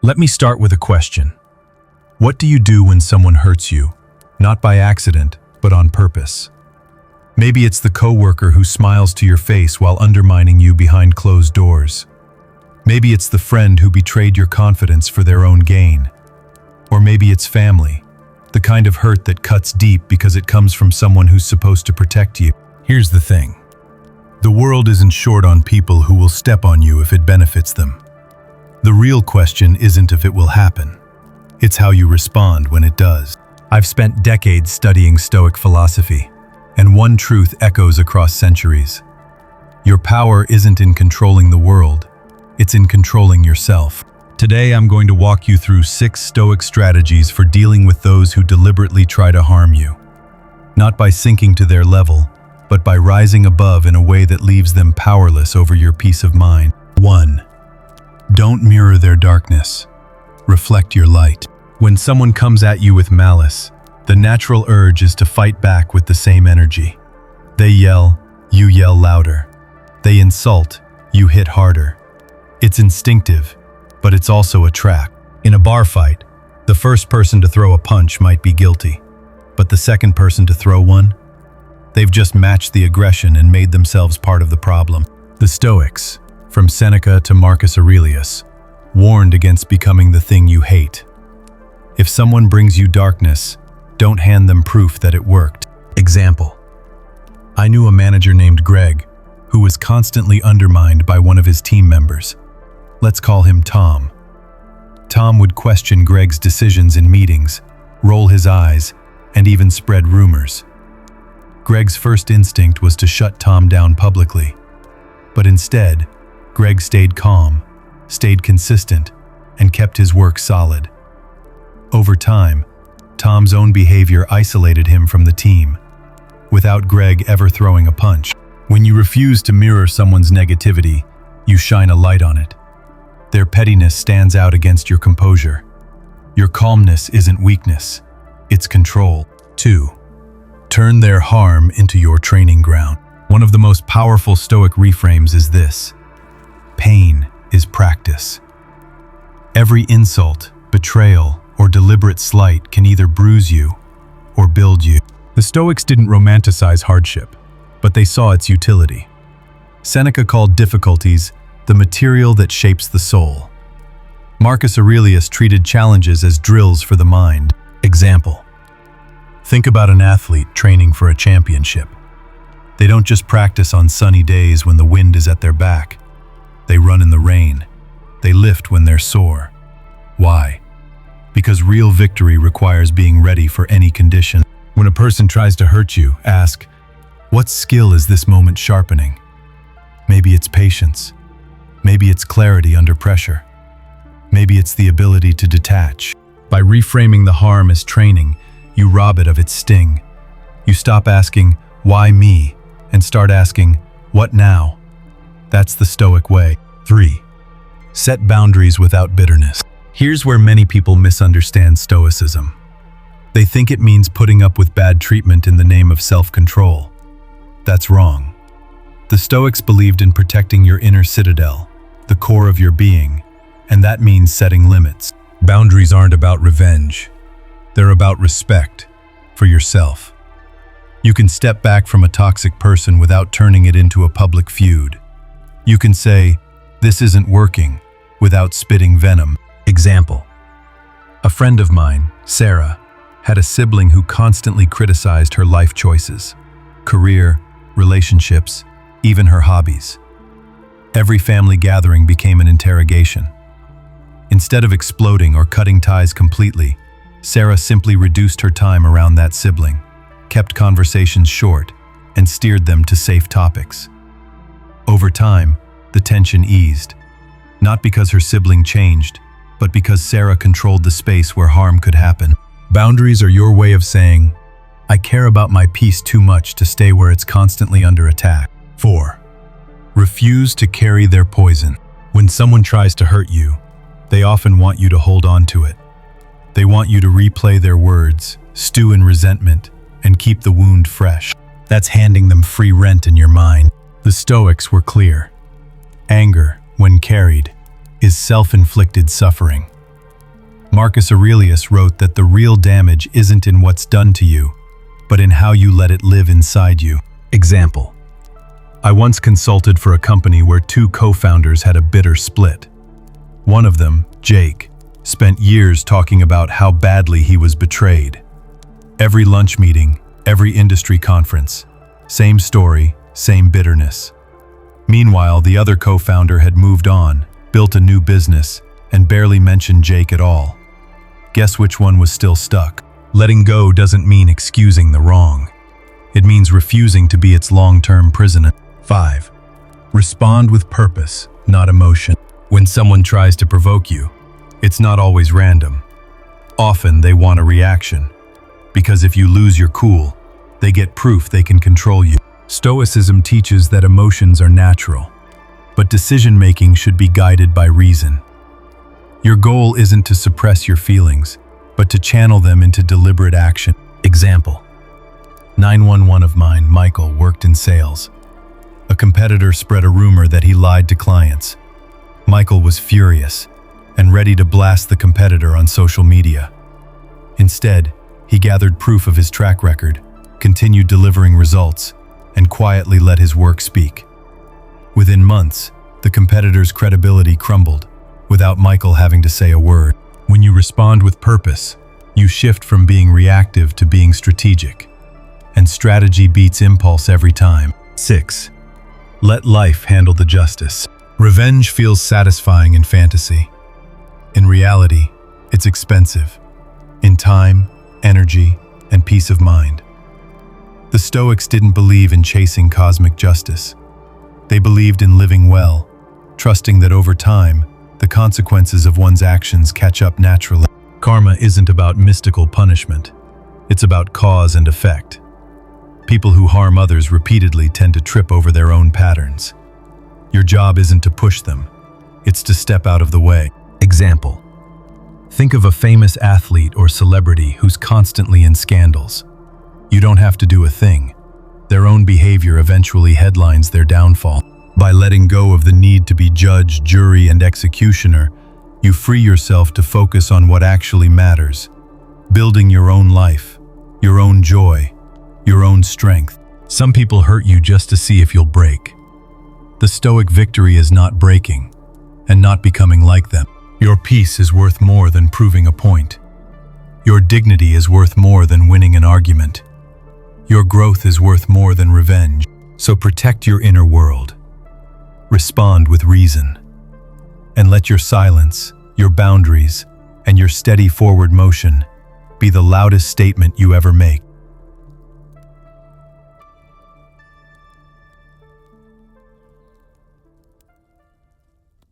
Let me start with a question. What do you do when someone hurts you? Not by accident, but on purpose. Maybe it's the coworker who smiles to your face while undermining you behind closed doors. Maybe it's the friend who betrayed your confidence for their own gain. Or maybe it's family, the kind of hurt that cuts deep because it comes from someone who's supposed to protect you. Here's the thing. The world isn't short on people who will step on you if it benefits them. The real question isn't if it will happen. It's how you respond when it does. I've spent decades studying Stoic philosophy, and one truth echoes across centuries. Your power isn't in controlling the world, it's in controlling yourself. Today I'm going to walk you through 6 Stoic strategies for dealing with those who deliberately try to harm you. Not by sinking to their level, but by rising above in a way that leaves them powerless over your peace of mind. 1. Don't mirror their darkness. Reflect your light. When someone comes at you with malice, the natural urge is to fight back with the same energy. They yell, you yell louder. They insult, you hit harder. It's instinctive, but it's also a trap. In a bar fight, the first person to throw a punch might be guilty, but the second person to throw one? They've just matched the aggression and made themselves part of the problem. The Stoics, from Seneca to Marcus Aurelius, warned against becoming the thing you hate. If someone brings you darkness, don't hand them proof that it worked. Example. I knew a manager named Greg, who was constantly undermined by one of his team members. Let's call him Tom. Tom would question Greg's decisions in meetings, roll his eyes, and even spread rumors. Greg's first instinct was to shut Tom down publicly. But instead, Greg stayed calm, stayed consistent, and kept his work solid. Over time, Tom's own behavior isolated him from the team, without Greg ever throwing a punch. When you refuse to mirror someone's negativity, you shine a light on it. Their pettiness stands out against your composure. Your calmness isn't weakness, it's control. 2. Turn their harm into your training ground. One of the most powerful Stoic reframes is this: pain is practice. Every insult, betrayal, or deliberate slight can either bruise you or build you. The Stoics didn't romanticize hardship, but they saw its utility. Seneca called difficulties the material that shapes the soul. Marcus Aurelius treated challenges as drills for the mind. Example. Think about an athlete training for a championship. They don't just practice on sunny days when the wind is at their back. They run in the rain. They lift when they're sore. Why? Because real victory requires being ready for any condition. When a person tries to hurt you, ask, what skill is this moment sharpening? Maybe it's patience. Maybe it's clarity under pressure. Maybe it's the ability to detach. By reframing the harm as training, you rob it of its sting. You stop asking, why me? And start asking, what now? That's the Stoic way. 3. Set boundaries without bitterness. Here's where many people misunderstand Stoicism. They think it means putting up with bad treatment in the name of self-control. That's wrong. The Stoics believed in protecting your inner citadel, the core of your being, and that means setting limits. Boundaries aren't about revenge. They're about respect for yourself. You can step back from a toxic person without turning it into a public feud. You can say, this isn't working, without spitting venom. Example. A friend of mine, Sarah, had a sibling who constantly criticized her life choices, career, relationships, even her hobbies. Every family gathering became an interrogation. Instead of exploding or cutting ties completely, Sarah simply reduced her time around that sibling, kept conversations short, and steered them to safe topics. Over time, the tension eased, not because her sibling changed, but because Sarah controlled the space where harm could happen. Boundaries are your way of saying, I care about my peace too much to stay where it's constantly under attack. 4. Refuse to carry their poison. When someone tries to hurt you, they often want you to hold on to it. They want you to replay their words, stew in resentment, and keep the wound fresh. That's handing them free rent in your mind. The Stoics were clear. Anger, when carried, is self-inflicted suffering. Marcus Aurelius wrote that the real damage isn't in what's done to you, but in how you let it live inside you. Example: I once consulted for a company where two co-founders had a bitter split. One of them, Jake, spent years talking about how badly he was betrayed. Every lunch meeting, every industry conference, same story, same bitterness. Meanwhile, the other co-founder had moved on, built a new business, and barely mentioned Jake at all. Guess which one was still stuck? Letting go doesn't mean excusing the wrong. It means refusing to be its long-term prisoner. 5. Respond with purpose, not emotion. When someone tries to provoke you, it's not always random. Often they want a reaction, because if you lose your cool, they get proof they can control you. Stoicism teaches that emotions are natural, but decision-making should be guided by reason. Your goal isn't to suppress your feelings, but to channel them into deliberate action. Example: 911 of mine, Michael, worked in sales. A competitor spread a rumor that he lied to clients. Michael was furious and ready to blast the competitor on social media. Instead, he gathered proof of his track record, continued delivering results, and quietly let his work speak. Within months, the competitor's credibility crumbled, without Michael having to say a word. When you respond with purpose, you shift from being reactive to being strategic. And strategy beats impulse every time. 6. Let life handle the justice. Revenge feels satisfying in fantasy. In reality, it's expensive. In time, energy, and peace of mind. The Stoics didn't believe in chasing cosmic justice. They believed in living well, trusting that over time, the consequences of one's actions catch up naturally. Karma isn't about mystical punishment. It's about cause and effect. People who harm others repeatedly tend to trip over their own patterns. Your job isn't to push them. It's to step out of the way. Example: think of a famous athlete or celebrity who's constantly in scandals. You don't have to do a thing. Their own behavior eventually headlines their downfall. By letting go of the need to be judge, jury, and executioner, you free yourself to focus on what actually matters, building your own life, your own joy, your own strength. Some people hurt you just to see if you'll break. The Stoic victory is not breaking, and not becoming like them. Your peace is worth more than proving a point. Your dignity is worth more than winning an argument. Your growth is worth more than revenge. So protect your inner world. Respond with reason. And let your silence, your boundaries, and your steady forward motion be the loudest statement you ever make.